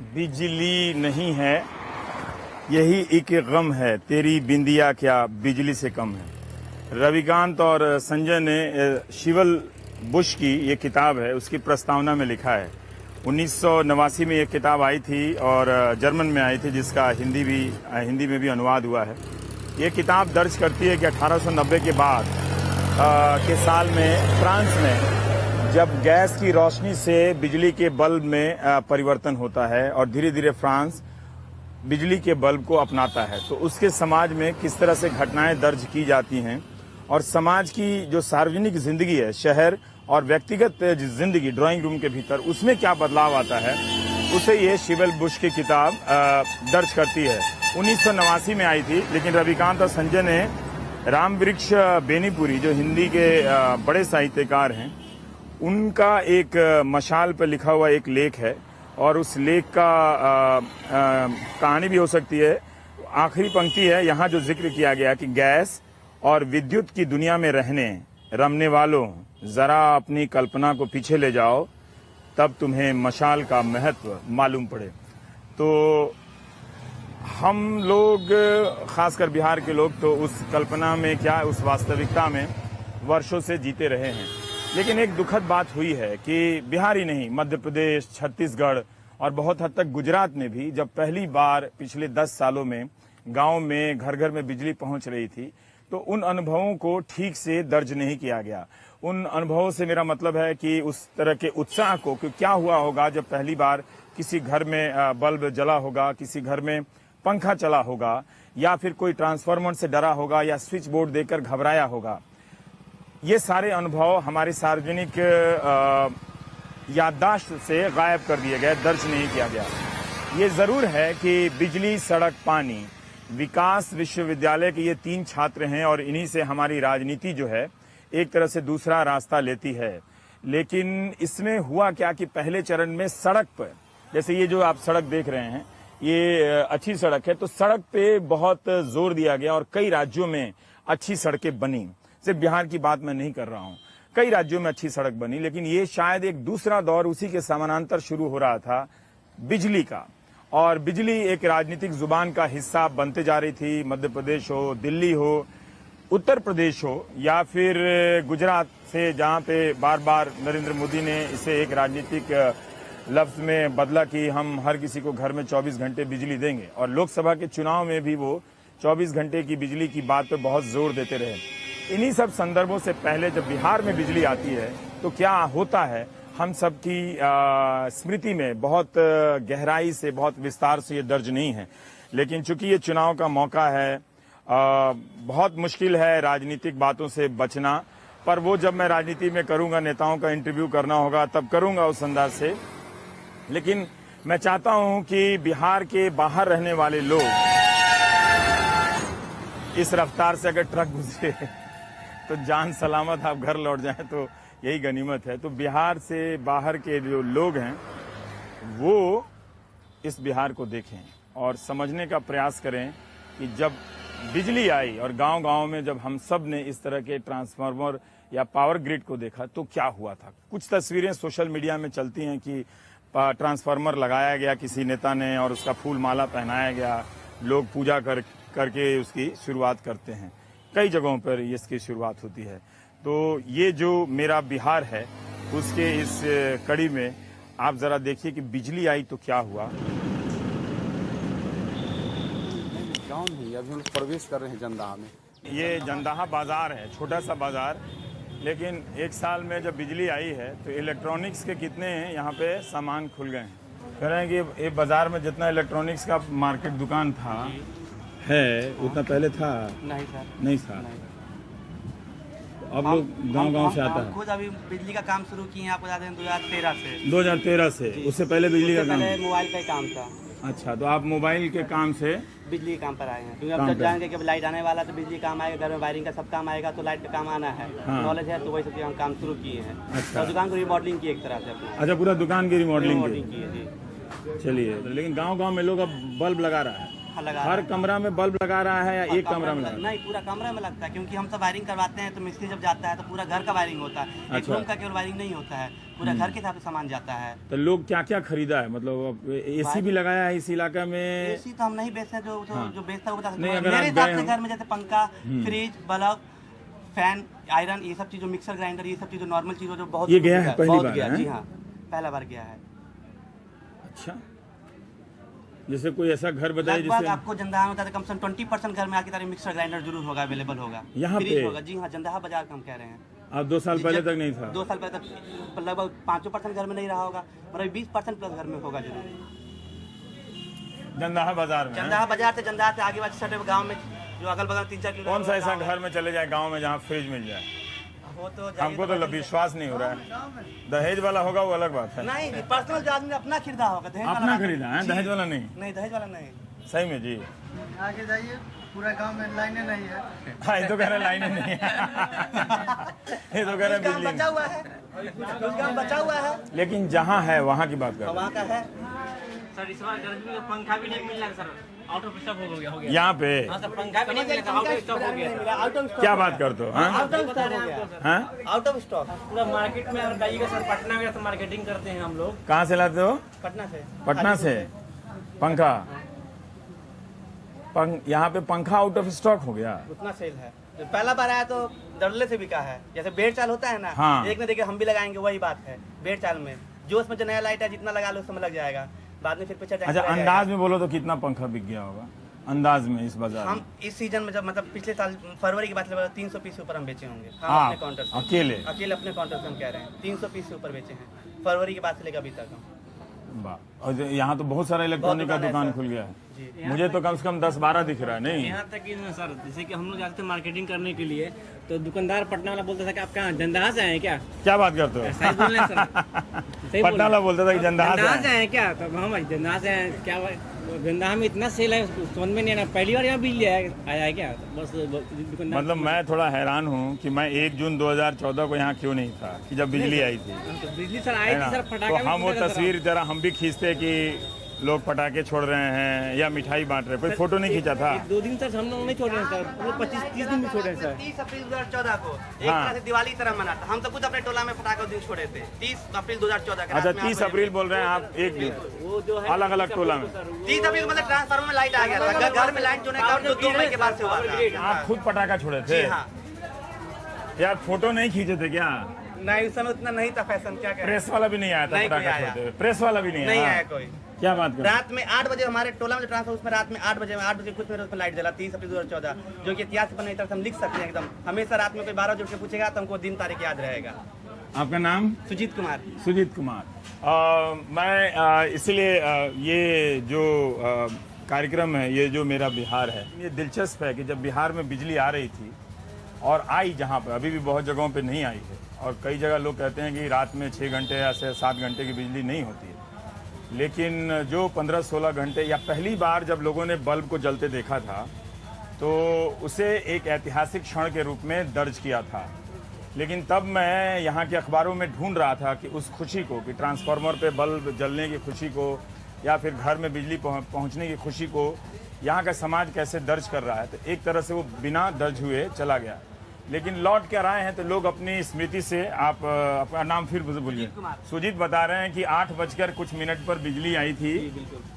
बिजली नहीं है, यही एक गम है, तेरी बिंदिया क्या बिजली से कम है। रविकांत और संजय ने शिवल बुश की ये किताब है, उसकी प्रस्तावना में लिखा है। 1989 में ये किताब आई थी और जर्मन में आई थी, जिसका हिंदी में भी अनुवाद हुआ है। ये किताब दर्ज करती है कि 1890 के बाद के साल में फ्रांस में जब गैस की रोशनी से बिजली के बल्ब में परिवर्तन होता है और धीरे धीरे फ्रांस बिजली के बल्ब को अपनाता है, तो उसके समाज में किस तरह से घटनाएं दर्ज की जाती हैं और समाज की जो सार्वजनिक जिंदगी है, शहर और व्यक्तिगत जिंदगी ड्राइंग रूम के भीतर, उसमें क्या बदलाव आता है, उसे ये शिवल बुश की किताब दर्ज करती है। 1989 में आई थी, लेकिन रविकांत और संजय ने राम वृक्ष बेनीपुरी, जो हिंदी के बड़े साहित्यकार हैं, उनका एक मशाल पर लिखा हुआ एक लेख है और उस लेख का कहानी भी हो सकती है। आखिरी पंक्ति है, यहाँ जो जिक्र किया गया कि गैस और विद्युत की दुनिया में रमने वालों, जरा अपनी कल्पना को पीछे ले जाओ, तब तुम्हें मशाल का महत्व मालूम पड़े। तो हम लोग, खासकर बिहार के लोग, तो उस कल्पना में क्या, उस वास्तविकता में वर्षों से जीते रहे हैं। लेकिन एक दुखद बात हुई है कि बिहार ही नहीं, मध्य प्रदेश, छत्तीसगढ़ और बहुत हद तक गुजरात में भी जब पहली बार पिछले 10 सालों में गांव में घर घर में बिजली पहुंच रही थी, तो उन अनुभवों को ठीक से दर्ज नहीं किया गया। उन अनुभवों से मेरा मतलब है कि उस तरह के उत्साह को, कि क्या हुआ होगा जब पहली बार किसी घर में बल्ब जला होगा, किसी घर में पंखा चला होगा, या फिर कोई ट्रांसफार्मर से डरा होगा या स्विच बोर्ड देखकर घबराया होगा। ये सारे अनुभव हमारी सार्वजनिक याददाश्त से गायब कर दिए गए, दर्ज नहीं किया गया। ये जरूर है कि बिजली, सड़क, पानी, विकास विश्वविद्यालय के ये 3 छात्र हैं और इन्हीं से हमारी राजनीति जो है एक तरह से दूसरा रास्ता लेती है। लेकिन इसमें हुआ क्या कि पहले चरण में सड़क पर, जैसे ये जो आप सड़क देख रहे हैं, ये अच्छी सड़क है, तो सड़क पे बहुत जोर दिया गया और कई राज्यों में अच्छी सड़कें बनी। सिर्फ बिहार की बात मैं नहीं कर रहा हूं, कई राज्यों में अच्छी सड़क बनी। लेकिन ये शायद एक दूसरा दौर उसी के समानांतर शुरू हो रहा था, बिजली का। और बिजली एक राजनीतिक जुबान का हिस्सा बनते जा रही थी। मध्य प्रदेश हो, दिल्ली हो, उत्तर प्रदेश हो, या फिर गुजरात से, जहां पे बार बार नरेंद्र मोदी ने इसे एक राजनीतिक लफ्ज में बदला कि हम हर किसी को घर में 24 घंटे बिजली देंगे। और लोकसभा के चुनाव में भी वो 24 घंटे की बिजली की बात पे बहुत जोर देते रहे। इन्हीं सब संदर्भों से पहले जब बिहार में बिजली आती है तो क्या होता है, हम सबकी स्मृति में बहुत गहराई से, बहुत विस्तार से ये दर्ज नहीं है। लेकिन चूंकि ये चुनाव का मौका है, बहुत मुश्किल है राजनीतिक बातों से बचना, पर वो जब मैं राजनीति में करूंगा, नेताओं का इंटरव्यू करना होगा, तब करूंगा उस अंदाज से। लेकिन मैं चाहता हूं कि बिहार के बाहर रहने वाले लोग इस रफ्तार से अगर ट्रक गुजरे तो जान सलामत आप घर लौट जाएं, तो यही गनीमत है। तो बिहार से बाहर के जो लोग हैं वो इस बिहार को देखें और समझने का प्रयास करें कि जब बिजली आई और गांव-गांव में जब हम सब ने इस तरह के ट्रांसफार्मर या पावर ग्रिड को देखा तो क्या हुआ था। कुछ तस्वीरें सोशल मीडिया में चलती हैं कि ट्रांसफार्मर लगाया गया किसी नेता ने और उसका फूल माला पहनाया गया, लोग पूजा करके उसकी शुरुआत करते हैं। कई जगहों पर इसकी शुरुआत होती है। तो ये जो मेरा बिहार है, उसके इस कड़ी में आप जरा देखिए कि बिजली आई तो क्या हुआ। गाँव नहीं, अभी हम प्रवेश कर रहे हैं जंदाहा में। ये जंदाहा बाजार है, छोटा सा बाजार, लेकिन एक साल में जब बिजली आई है तो इलेक्ट्रॉनिक्स के कितने हैं यहाँ पे सामान खुल गए हैं। कह रहे हैं कि ये बाजार में जितना इलेक्ट्रॉनिक्स का मार्केट दुकान था है, उतना पहले था नहीं था। अब लोग गांव-गांव से आता है। खुद अभी बिजली का काम शुरू किए हैं, आपको बता दें 2013 से। उससे पहले बिजली का काम, मोबाइल का काम था। अच्छा, तो आप मोबाइल के काम से बिजली के काम पर आए हैं, क्योंकि अब जब जाएंगे कि लाइट आने वाला तो बिजली काम आएगा, घर में वायरिंग का सब काम आएगा तो लाइट का काम आना है। नॉलेज है तो वही सब हम काम शुरू किए हैं। अच्छा, तो दुकान को रिमॉडलिंग की एक तरह से अपना। अच्छा, पूरा दुकान की रिमॉडलिंग की है जी। चलिए, लेकिन गांव-गांव में लोग अब बल्ब लगा रहा है। हाँ, लगा हर रहा है। कमरा में बल्ब लगा रहा है या एक कमरा में लगा? नहीं, पूरा कमरे में लगता है, क्योंकि हम सब वायरिंग करवाते हैं तो मिस्त्री जब जाता है तो पूरा घर का वायरिंग होता है। एक अच्छा। रूम का केवल वायरिंग नहीं होता है, पूरा घर के हिसाब से सामान जाता है। तो लोग क्या क्या खरीदा है, मतलब एसी भी लगाया है इस इलाका में? एसी तो हम नहीं बेचते हैं, जो बेचता है वो बता सकता नहीं, है। अगर मेरे आप हिसाब गए से हो- घर में जैसे पंखा, फ्रिज, बल्ब, फैन, आयरन, ये सब चीज़, मिक्सर ग्राइंडर, ये सब चीज़ नॉर्मल चीज़ जो बहुत ये गया है पहली बहुत बार, गया, हैं? जी हाँ, पहला बार गया है। अच्छा, जैसे कोई ऐसा घर बताइए लगभग जिससे आपको जंदाहा में कम से कम 20% घर में आपकी तरह मिक्सर ग्राइंडर जरूर होगा, अवेलेबल होगा। यहाँ फ्रिज पे? होगा, जी हाँ, जंदाहा बाजार का हम कह रहे हैं। आप 2 साल पहले तक नहीं था? 2 साल पहले तक लगभग 5% घर में नहीं रहा होगा, मतलब 20% प्लस घर में होगा जरूर। जंदाहा बाजार में? जंदाहा बाजार से, जंदाहा से आगे वाले गाँव में जो अगल बगल 3-4 किलो कौन सा ऐसा घर में चले जाए गांव में जहाँ फ्रिज मिल जाए? वो तो हमको तो विश्वास नहीं हो रहा है। दहेज वाला होगा वो अलग बात है। नहीं, पर्सनल जो आदमी अपना खरीदा होगा, दहेज वाला अपना नहीं। खरीदा है, जी। दहेज वाला नहीं? नहीं, दहेज वाला नहीं। सही में जी? आगे जाइए, पूरा गांव में लाइनें नहीं है। हाँ, ये तो कह रहे लाइनें नहीं है। ये तो कह रहे कुछ काम बिजली बचा नहीं। हुआ है, कुछ काम बचा हुआ है, लेकिन जहाँ है वहाँ की बात कर रहे वहाँ का है। सर इस बार गर्मी में पंखा भी नहीं मिल रहा सर, आउट ऑफ स्टॉक हो गया हैं। यहाँ पे हाँ सर, पंखा भी नहीं मिल रहा, आउट ऑफ स्टॉक हो गया। आउट ऑफ स्टॉक, क्या बात करते हो? हाँ आउट ऑफ स्टॉक हो गया, हाँ, आउट ऑफ स्टॉक। पूरा मार्केट में और जाइएगा सर, पटना में तो मार्केटिंग करते हैं हम लोग। कहाँ से लाते हो? पटना से। पटना से पंखा? यहाँ पे पंखा आउट ऑफ स्टॉक हो गया? उतना सेल है, जो पहला बार आया तो डरले से बिका है। जैसे बेड चाल होता है ना, हाँ। एक ने देखे हम भी लगाएंगे, वही बात है। बेड चाल में जो उसमें जो नया लाइट है, जितना लगा लो उस समय लग जाएगा, बाद में फिर पीछे अच्छा, रह जाएगा। अंदाज में बोलो तो कितना पंखा बिक गया होगा अंदाज में इस बाजार में? हम इस सीजन में जब मतलब पिछले साल फरवरी की बात लगभग 300 पीस से ऊपर हम बेचे होंगे। हम हाँ, अपने काउंटर से अकेले? अकेले अपने काउंटर से हम कह रहे हैं 300 पीस से ऊपर बेचे हैं फरवरी के बाद से लेकर अभी तक हम। वाह, और यहाँ तो बहुत सारा इलेक्ट्रॉनिक का बहुत दुकान है, दुकान सर। खुल गया है। जी। मुझे तो कम से कम 10-12 दिख रहा है। नहीं, यहाँ तक कि ना सर, जैसे कि हम लोग जाते थे मार्केटिंग करने के लिए, तो दुकानदार पटना वाला बोलता था कि आप कहाँ जंदाहा से आए हैं क्या? क्या बात करते हो? सही बोल रहे हैं सर, सही बोल पटना रहे वाला हैं। बोलता था कि जंदाहा से जंदाहा से आए। आए हैं क्या? तो हम भाई जंदाहा से आए हैं। क्या जंदाहा में इतना सेल है, उसको समझ में नहीं आया। पहली बार यहाँ बिजली आया है क्या? तो बस दुकानदार मतलब मैं थोड़ा हैरान हूँ कि मैं 1 जून 2014 को यहाँ क्यों नहीं था कि जब बिजली आई थी, तो बिजली सर आई है थी ना? सर, तो फटाका भी हम वो फूटा था सर। तस्वीर जरा हम भी खींचते कि लोग पटाखे छोड़ रहे हैं या मिठाई बांट रहे हैं। कोई फोटो नहीं खींचा था? 2 दिन तक हम लोग नहीं छोड़ रहे हैं सर, हम लोग 25-30 दिन भी छोड़ रहे हैं सर। 30 अप्रैल 2014 को एक हाँ। तरह से दिवाली की तरह मना था। हम तो खुद अपने टोला में पटाखे उस दिन छोड़े थे 30 अप्रैल 2014 के अच्छा, रात में 30 8 अप्रैल बोल रहे हैं आप? एक दिन वो जो है अलग अलग टोला में? 30 अप्रैल को मतलब ट्रांसफार्मर में लाइट आ गया था, घर में लाइट जोड़ने का जो 2 मई के बाद से हुआ था। आप खुद पटाखा छोड़े जी थे? हाँ। यार फोटो नहीं खींचे थे क्या? नहीं, उस समय उतना नहीं था फैशन, क्या करें। प्रेस वाला भी नहीं आया था नहीं कोई पटाखा आया। छोड़ते हुए? प्रेस वाला भी नहीं नहीं आया? आया कोई। क्या बात कर? रात में 8 बजे हमारे टोला में जो ट्रांसफर, उसमें रात में 8 बजे कुछ मेरे उसमें लाइट जला 30 अप्रैल 2014, जो कि इतिहास बने तरह से हम लिख सकते हैं एकदम। हमेशा रात में कोई 12 बजे उठ के पूछेगा तो हमको दिन तारीख याद रहेगा। आपका नाम? सुजीत कुमार। सुजीत कुमार। मैं इसीलिए ये जो कार्यक्रम है, ये जो मेरा बिहार है, ये दिलचस्प है कि जब बिहार में बिजली आ रही थी और आई जहाँ पर, अभी भी बहुत जगहों पे नहीं आई है, और कई जगह लोग कहते हैं कि रात में 6 घंटे या 7 घंटे की बिजली नहीं होती है, लेकिन जो 15-16 घंटे या पहली बार जब लोगों ने बल्ब को जलते देखा था तो उसे एक ऐतिहासिक क्षण के रूप में दर्ज किया था। लेकिन तब मैं यहाँ के अखबारों में ढूंढ रहा था कि उस खुशी को, कि ट्रांसफार्मर पे बल्ब जलने की खुशी को या फिर घर में बिजली पहुँचने की खुशी को यहाँ का समाज कैसे दर्ज कर रहा है। तो एक तरह से वो बिना दर्ज हुए चला गया, लेकिन लौट कर आए हैं तो लोग अपनी स्मृति से। आप अपना नाम फिर बोलिए? सुजीत बता रहे हैं कि 8:00 पर बिजली आई थी,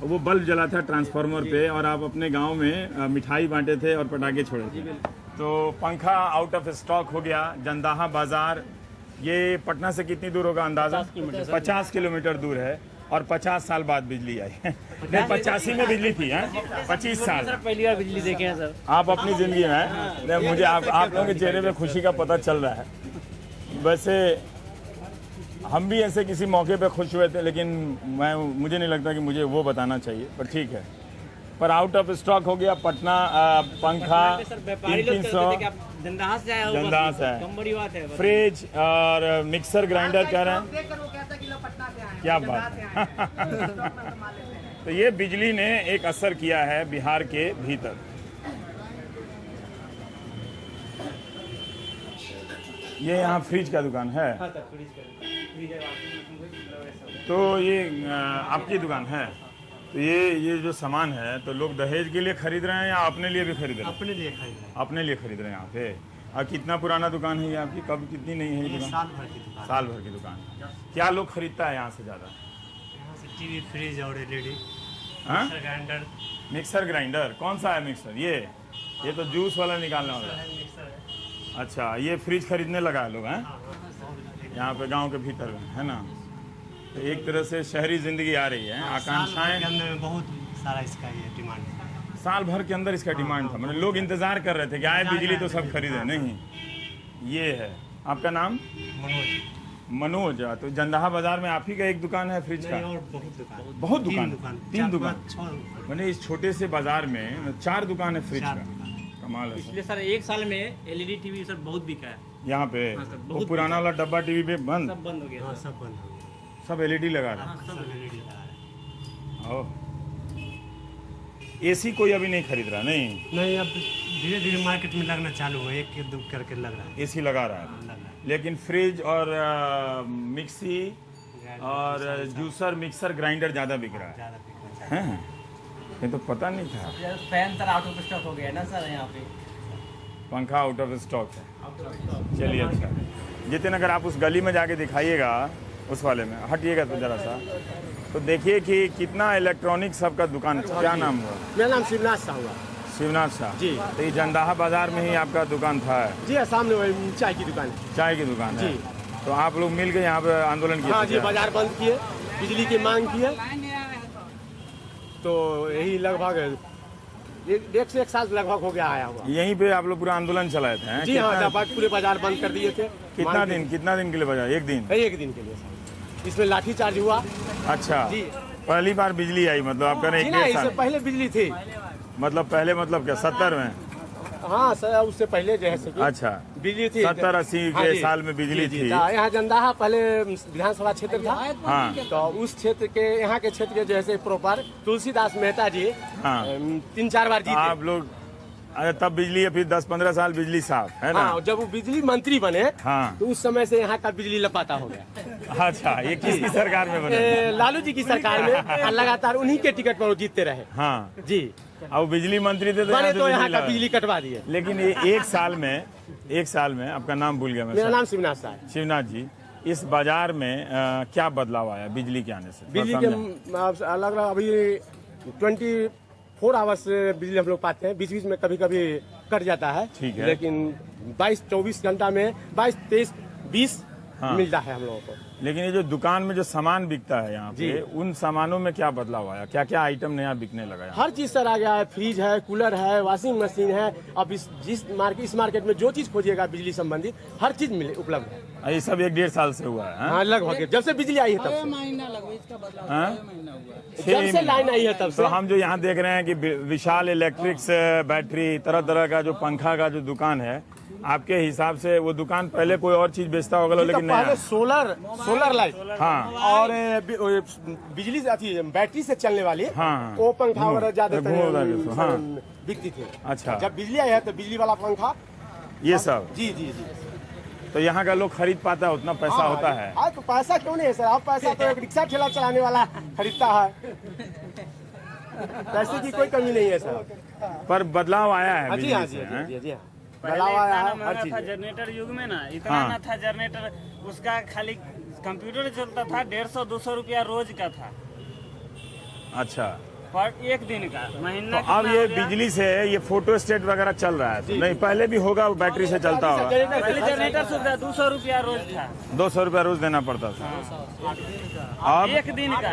वो बल्ब जला था ट्रांसफार्मर पे, और आप अपने गांव में मिठाई बांटे थे और पटाखे छोड़े थे। तो पंखा आउट ऑफ स्टॉक हो गया। जंदाहा बाजार ये पटना से कितनी दूर होगा अंदाजा? 50 किलोमीटर दूर है, और 50 साल बाद बिजली आई। नहीं, 85 में बिजली थी, 25 साल। सर पहली बार बिजली देखे हैं सर। आप अपनी जिंदगी में नहीं, मुझे आप लोगों के चेहरे पे खुशी का पता चल रहा है। वैसे हम भी ऐसे किसी मौके पे खुश हुए थे, लेकिन मुझे नहीं लगता कि मुझे वो बताना चाहिए, पर ठीक है। पर आउट ऑफ स्टॉक हो गया पंखा सर व्यापारी लोग 300 कहते थे कि आप जंदाहा से आए हो, जंदाहा बस से आए। कम बड़ी बात है बस। फ्रिज और मिक्सर ग्राइंडर कह रहे हैं। क्या बात है। तो ये बिजली ने एक असर किया है बिहार के भीतर। ये यहाँ फ्रिज का दुकान है, तो ये आपकी दुकान है? तो ये जो सामान है तो लोग दहेज के लिए खरीद रहे हैं या अपने लिए भी खरीद रहे हैं? अपने लिए खरीदा है। अपने लिए खरीद रहे हैं यहाँ पे। और कितना पुराना दुकान है ये आपकी, कब कितनी नहीं है ये दुकान? साल भर की दुकान। साल भर की दुकान। क्या लोग खरीदता है यहाँ से ज़्यादा? यहाँ से टीवी, फ्रिज और एलईडी, हाँ, ग्राइंडर, मिक्सर ग्राइंडर। कौन सा है मिक्सर? ये तो जूस वाला निकालने वाला है। मिक्सर है। अच्छा, ये फ्रिज खरीदने लगा है लोग हैं यहाँ पे गांव के भीतर में, है ना। तो एक तरह से शहरी जिंदगी आ रही है, साल भर आकांक्षाएं। के अंदर में बहुत सारा इसका ये डिमांड है। साल भर के अंदर इसका डिमांड था, मतलब लोग इंतजार कर रहे थे कि आए बिजली तो सब खरीदे। नहीं, ये है। आपका नाम? मनोज। मनोज। तो जंदाहा बाजार में आप ही का एक दुकान है फ्रिज का? नहीं, और बहुत दुकान। बहुत दुकान? तीन चार, दुकान? पाँच, 6 दुकान। मैंने इस छोटे से बाजार में 4 दुकान है फ्रिज चार का। दुकान। कमाल है सर। इसलिए सर एक साल में एलईडी टीवी सर बहुत बिका है, यहाँ पे हाँ सर, वो बहुत पुराना वाला डब्बा टीवी पे बंद, सब बंद हो गया हाँ, सर। सब बंद हो गया। सब एलईडी लगा रहे हैं। सब एलईडी लगा है। ओ, एसी कोई अभी नहीं खरीद रहा? नहीं, नहीं, अब धीरे धीरे मार्केट में लगना चालू है, एक एक दो करके लग रहा है। एसी लगा रहा है। लग रहा है। लेकिन फ्रिज और मिक्सी और जूसर, मिक्सर, ग्राइंडर ज़्यादा बिक रहा ज़्यादा बिकना चाहिए। है। ये तो पता नहीं था। Fan sir out of stock हो गया है ना सर यहाँ पे। पंखा आउट ऑफ स्टॉक है। चलिए, अच्छा जितिन, अगर आप उस गली में जाके दिखाइएगा, उस वाले में हटिएगा तो ज़रा सा, तो देखिए कि कितना इलेक्ट्रॉनिक सब का दुकान है। क्या नाम हुआ? मेरा नाम शिवनाथ शाह हुआ। शिवनाथ शाह जी। तो ये जंदाहा बाजार में ही आपका दुकान था? जी हाँ, सामने वही चाय की दुकान है। चाय की दुकान है। जी। तो आप लोग मिल के यहाँ पे आंदोलन किए? हाँ थे जी, क्या? बाजार बंद किए, बिजली की मांग की है, तो यही लगभग 1 से 1 साल लगभग हो गया आया हुआ। यहीं पे आप लोग पूरा आंदोलन चलाए थे? हैं? जी हाँ, लगभग पूरे बाजार बंद कर दिए थे। कितना दिन के लिए बजा? एक दिन? एक दिन के लिए सर। इसमें लाठी चार्ज हुआ। अच्छा जी। पहली बार बिजली आई, मतलब आप कह रहे हैं जी 1 ना, डेढ़ इससे साल? पहले बिजली थी। मतलब पहले मतलब क्या 70 में? हाँ सर, उससे पहले जो है सो कि अच्छा, बिजली थी। 70-80 हाँ के जी। साल में बिजली जी, थी। था। यहाँ जंदाहा पहले विधानसभा क्षेत्र था। हाँ तो उस क्षेत्र के, यहाँ के क्षेत्र के जैसे प्रॉपर तुलसीदास मेहता जी हाँ। 3-4 बार जीते। आप लोग, अरे तब बिजली है, फिर 10-15 साल बिजली साफ है ना? हाँ, जब वो बिजली मंत्री बने हाँ। तो उस समय से यहाँ का बिजली लपाता हो गया। अच्छा, ये किसकी सरकार में बने? लालू जी की सरकार में, और लगातार उन्हीं के टिकट पर वो जीतते रहे। हाँ, जी, अब वो बिजली मंत्री थे तो बने यहाँ से तो यहाँ का लगा। बिजली कटवा दिए। लेकिन ये एक साल में आपका नाम भूल गया मैं मेरा सर। नाम शिवनाथ शाह है। शिवनाथ जी, इस बाजार में क्या बदलाव आया बिजली के आने से? बिजली थोड़ा समझाएं। के अलग अलग अभी 24 आवर्स बिजली हम लोग पाते हैं, बीच बीच में कभी कभी कट जाता है। ठीक है। लेकिन 22-24 घंटा में 22-23-20 हाँ। मिलता है हम लोगों को। लेकिन ये जो दुकान में जो सामान बिकता है यहाँ पे, जी। उन सामानों में क्या बदलाव आया? क्या क्या आइटम नया बिकने लगा यहाँ? हर चीज सर आ गया है। फ्रिज है, कूलर है, वॉशिंग मशीन है। अब इस मार्केट में जो चीज खोजिएगा बिजली संबंधित हर चीज मिले उपलब्ध है। ये सब 1-1.5 साल से हुआ है? हाँ? हाँ, लगभग जब से बिजली आई है तब से। हाँ? जब से लाइन आई है तब तो से। हम जो यहाँ देख रहे हैं कि विशाल इलेक्ट्रिक्स बैटरी, तरह तरह का जो पंखा का जो दुकान है, आपके हिसाब से वो दुकान पहले कोई और चीज बेचता होगा तो लेकिन पहले नया? सोलर लाइट हाँ और बिजली से अथी बैटरी से चलने वाली, हाँ। वो पंखा वगैरह ज्यादा हाँ। बिकती थी। अच्छा। जब बिजली आई है तो बिजली वाला पंखा, ये सब। जी जी जी। तो यहाँ का लोग खरीद पाता है, उतना पैसा होता है? तो पैसा क्यों नहीं है सर? अब पैसा तो एक रिक्शा ठेला चलाने वाला खरीदता है। पैसे की कोई कमी नहीं है सर। पर बदलाव आया है जी हाँ बिजली जी से, हैं? जी जी हाँ। पहले बदलाव आया इतना है ना हर महंगा था चीज। जनरेटर युग में ना, इतना हाँ। ना था जनरेटर, उसका खाली कंप्यूटर चलता था, 150-200 रुपया रोज का था अच्छा, पर एक दिन का। महीना तो अब कितना ये हो गया? बिजली से ये फोटो स्टेट वगैरह चल रहा है? नहीं, पहले भी होगा, वो बैटरी से चलता होगा। पहले जनरेटर सुविधा 200 रुपया रोज था, 200 रुपया रोज देना पड़ता था। अब एक दिन का।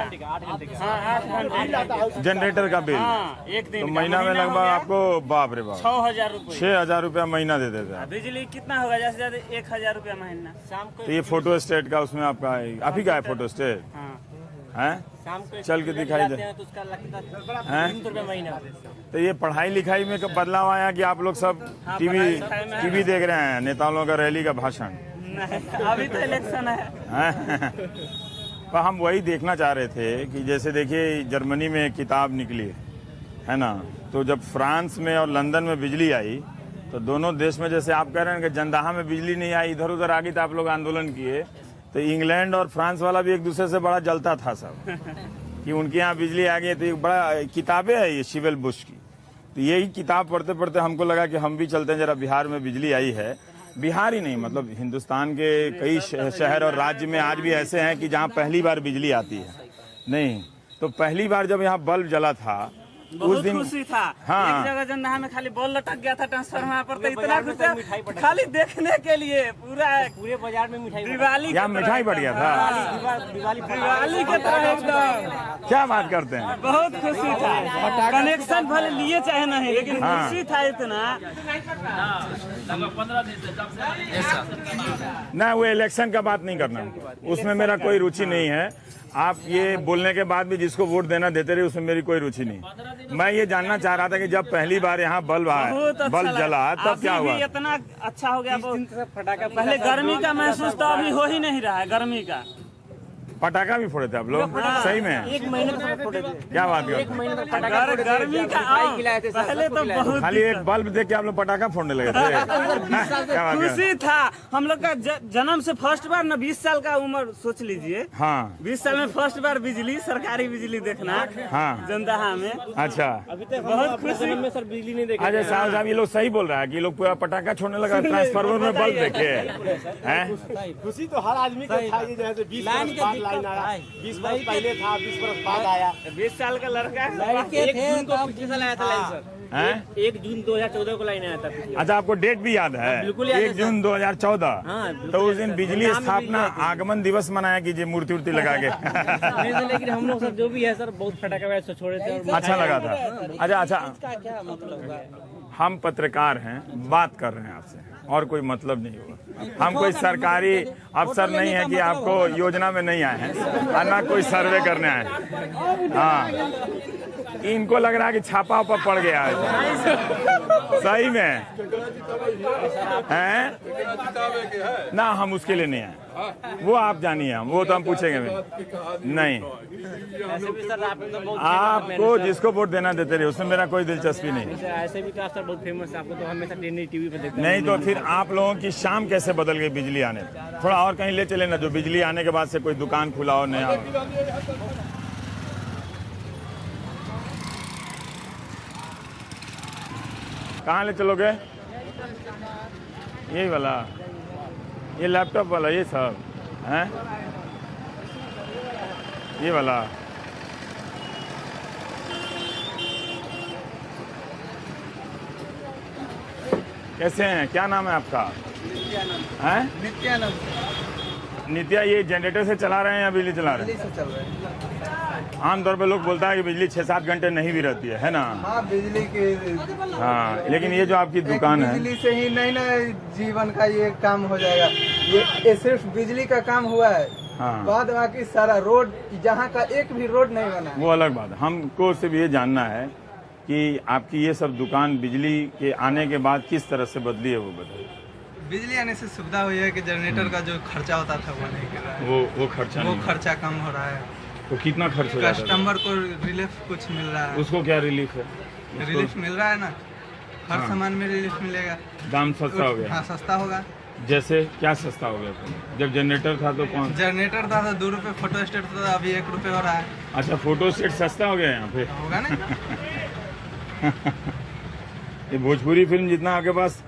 हाँ, 8 घंटे। जनरेटर का बिल हाँ, एक दिन तो का। महीना में हो लगभग गया आपको, बाप रे बाप, 6,000 रुपये। 6,000 रुपया महीना दे देते हैं। बिजली कितना होगा? ज्यादा से ज्यादा 1,000 रुपया महीना। शाम को तो ये फोटो स्टेट का उसमें आपका आप ही का है फोटो स्टेट? हाँ, हैं? शाम को चल के दिखाई दे। तो उसका लगता हैं? 300 रुपया महीना। तो ये पढ़ाई लिखाई में कब बदलाव आया कि आप लोग सब हाँ, टीवी पढ़ाई लिखाई में है। टीवी देख रहे हैं, नेताओं का रैली का भाषण? नहीं, अभी तो इलेक्शन है। हैं? तो हम वही देखना चाह रहे थे कि जैसे देखिए जर्मनी में एक किताब निकली है ना, तो जब फ्रांस में और लंदन में बिजली आई तो दोनों देश में, जैसे आप कह रहे हैं कि जंदाहा में बिजली नहीं आई, इधर उधर आ गई तो आप लोग आंदोलन किए, तो इंग्लैंड और फ्रांस वाला भी एक दूसरे से बड़ा जलता था सब। कि उनके यहाँ बिजली आ गई। तो एक बड़ा किताबें है ये शिवल बुश की, तो यही किताब पढ़ते पढ़ते हमको लगा कि हम भी चलते हैं जरा बिहार में बिजली आई है। बिहार ही नहीं, मतलब हिंदुस्तान के कई शहर और राज्य में आज भी ऐसे हैं कि जहाँ पहली बार बिजली आती है। नहीं तो पहली बार जब यहाँ बल्ब जला था उस बहुत दिन खुशी था। हाँ। एक जगह जंदहा में खाली बॉल लटक गया था ट्रांसफार्मर पर, तो इतना खुशी खाली देखने के लिए पूरे बाजार में मिठाई दिवाली यहाँ मिठाई बढ़ गया था। दिवाली के तरह एकदम क्या बात करते हैं। बहुत खुशी था। कनेक्शन भले लिए चाहे नहीं, लेकिन हाँ। खुशी था इतना। ना वो इलेक्शन का बात नहीं करना, उसमें मेरा कोई रुचि नहीं है। आप ये बोलने के बाद भी जिसको वोट देना देते रहे, उसमें मेरी कोई रुचि नहीं। मैं ये जानना चाह रहा था कि जब पहली बार यहाँ बल्ब आया, बहुत अच्छा बल्ब जला, तब क्या हुआ। इतना अच्छा हो गया। पहले गर्मी का महसूस तो अभी हो ही नहीं रहा है। गर्मी का पटाखा भी फोड़े थे आप लोग, सही में? 1 महीने तक फोड़े थे। क्या बात करते हैं? 1 महीने तक पटाखा फोड़े थे, गर्मी का खिलाए थे। पहले तो बहुत खाली एक बल्ब देख के आप लोग पटाखा फोड़ने लगे थे। क्या बात कर। खुशी था। हम लोग का जन्म से फर्स्ट बार ना 20 साल का उम्र सोच लीजिए। हाँ 20 साल में फर्स्ट बार बिजली, सरकारी बिजली देखना। हाँ जंदहा में अच्छा। अभी तक बहुत खुशी में सर बिजली नहीं देखी। अच्छा साहब ये लोग सही बोल रहा है कि ये लोग पूरा पटाखा छोड़ने लगा, ट्रांसफार्मर में बल्ब देखे हैं। खुशी तो हर आदमी को था कि जैसे 20 बरस बाद लाइन आया, 20 बरस पहले था, 20 बरस बाद आया। 20 साल का लड़का है। 1 जून को पिछले साल आया था लाइन सर। हैं? 1 जून 2014 को लाइन आया था पिछले। अच्छा आपको डेट भी याद है? बिल्कुल याद है 1 जून 2014। हाँ, तो उस दिन बिजली स्थापना आगमन दिवस मनाया कीजिए, मूर्ति उर्ति लगा के। नहीं सर, लेकिन हम लोग सब जो भी है सर बहुत फटाखा वैसे छोड़े थे और अच्छा लगा था। अच्छा इसका क्या मतलब है? हम पत्रकार हैं, बात कर रहे हैं आपसे, और कोई मतलब नहीं हुआ। हम कोई सरकारी अफसर नहीं है कि आपको योजना में नहीं आए हैं, और ना कोई सर्वे करने आए हैं। हाँ इनको लग रहा है कि छापा उपा पड़ गया है। सही में हैं? ना हम उसके लिए नहीं आए, वो आप जानिए, हम वो तो हम पूछेंगे नहीं। ऐसे भी सर आपने तो बहुत आपको जिसको वोट देना देते रहे, उसमें मेरा कोई दिलचस्पी नहीं। ऐसे भी तो आप सर बहुत फेमस है, आपको तो हमेशा टीवी पे देखते नहीं तो फिर आप लोगों की शाम कैसे बदल गई बिजली आने पे? थोड़ा और कहीं ले चले ना, जो बिजली आने के बाद से कोई दुकान खुला हो नया हो। कहाँ ले चलोगे? यही वाला, ये लैपटॉप वाला, ये सब हैं, ये वाला। कैसे हैं? क्या नाम है आपका? हैं? नित्या। ये जनरेटर से चला रहे हैं या बिजली चला रहे हैं? आमतौर पे लोग बोलता है कि बिजली 6-7 घंटे नहीं भी रहती है ना? हाँ बिजली की। हाँ लेकिन ये जो आपकी दुकान है, बिजली से ही नहीं ना जीवन का ये काम हो जाएगा। ये सिर्फ बिजली का काम हुआ है। हाँ बाद बाकी सारा रोड, जहाँ का एक भी रोड नहीं बना। वो अलग बात है। हमको सिर्फ ये जानना है कि आपकी ये सब दुकान बिजली के आने के बाद किस तरह से बदली है, वो बताइए। बिजली आने से सुविधा हुई है कि जनरेटर का जो खर्चा होता था वो नहीं कर रहा है। वो खर्चा वो नहीं। खर्चा कम हो रहा है। तो कितना खर्च हो जाता है? कस्टमर को रिलीफ कुछ मिल रहा है। उसको क्या रिलीफ है? रिलीफ मिल रहा है ना, हर हाँ। सामान में रिलीफ मिलेगा। दाम सस्ता हो गया? हाँ सस्ता होगा। जैसे क्या सस्ता हो गया? जब जनरेटर था तो कौन? जनरेटर था तो 2 रुपए, फोटो स्टेट था अभी 1 रुपए हो रहा है। अच्छा फोटो सेट सस्ता हो गया यहाँ पे? होगा ना। ये भोजपुरी फिल्म जितना आपके पास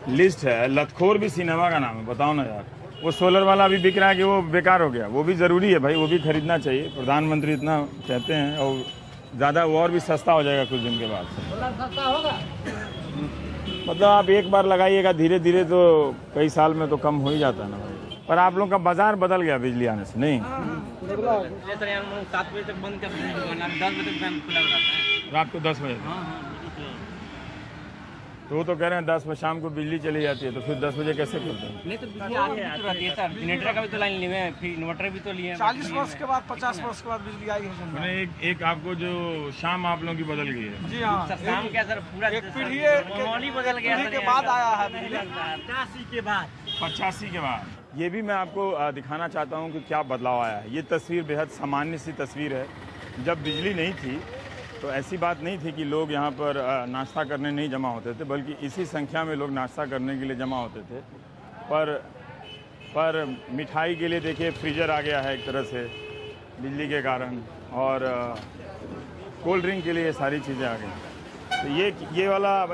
लिस्ट है, लतखोर भी सिनेमा का नाम है, बताओ ना यार। वो सोलर वाला अभी बिक रहा है कि वो बेकार हो गया? वो भी जरूरी है भाई, वो भी खरीदना चाहिए। प्रधानमंत्री इतना कहते हैं, और ज्यादा वो और भी सस्ता हो जाएगा कुछ दिन के बाद से। मतलब आप एक बार लगाइएगा, धीरे धीरे तो कई साल में तो कम हो ही जाता है ना भाई। पर आप लोग का बाजार बदल गया बिजली आने से, नहीं? 7 बजे तक बंद कर देते हैं, 10 बजे तक खुला रहता है। रात को 10 बजे तक? तो वो तो कह रहे हैं 10 बजे शाम को बिजली चली जाती है, तो फिर 10 बजे कैसे करते हैं? नहीं तो बिजली आती है सर, जनरेटर का भी तो लाइन लिए हैं, फिर इन्वर्टर भी तो लिए हैं। 40 वर्ष के बाद, 50 वर्ष के बाद बिजली आई है। मैंने एक आपको जो शाम आप लोगों की बदल गई है। जी हाँ, सर शाम क्या सर, पूरा एक पीढ़ी माहौल ही बदल गया के बाद आया है बिजली। 85 के बाद। 85 के बाद। ये भी मैं आपको दिखाना चाहता हूँ कि क्या बदलाव आया है। ये तस्वीर बेहद सामान्य सी तस्वीर है। जब बिजली नहीं थी तो ऐसी बात नहीं थी कि लोग यहाँ पर नाश्ता करने नहीं जमा होते थे, बल्कि इसी संख्या में लोग नाश्ता करने के लिए जमा होते थे। पर मिठाई के लिए देखिए फ्रीजर आ गया है एक तरह से, बिजली के कारण, और कोल्ड ड्रिंक के लिए ये सारी चीज़ें आ गई। तो ये वाला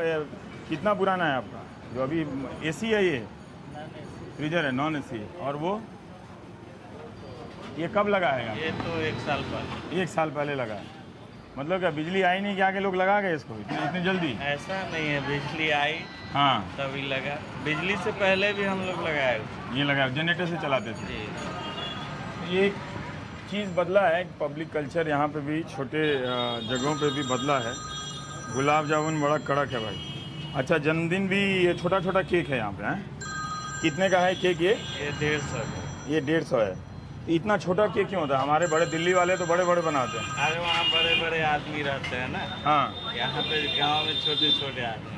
कितना पुराना है आपका? जो अभी एसी है, ये फ्रीजर है, नॉन एसी। और वो ये कब लगाएगा? ये तो 1 साल पहले। 1 साल पहले लगा है। मतलब क्या बिजली आई नहीं क्या के लोग लगा गए इसको इतनी जल्दी? ऐसा नहीं है, बिजली आई हाँ, तभी लगा। बिजली से पहले भी हम लोग लगाए। ये लगा, जनरेटर से चलाते थे। जी। ये एक चीज़ बदला है, पब्लिक कल्चर यहाँ पे भी छोटे जगहों पे भी बदला है। गुलाब जामुन बड़ा कड़क है भाई। अच्छा, जन्मदिन भी ये छोटा छोटा केक है यहाँ पे, हैं? कितने का है केक ये? 150 का। ये 150 है। इतना छोटा केक क्यों होता है? हमारे बड़े दिल्ली वाले तो बड़े बड़े बनाते हैं। अरे वहाँ बड़े बड़े आदमी रहते हैं ना। हाँ, यहाँ पे गांव में छोटे छोटे आदमी।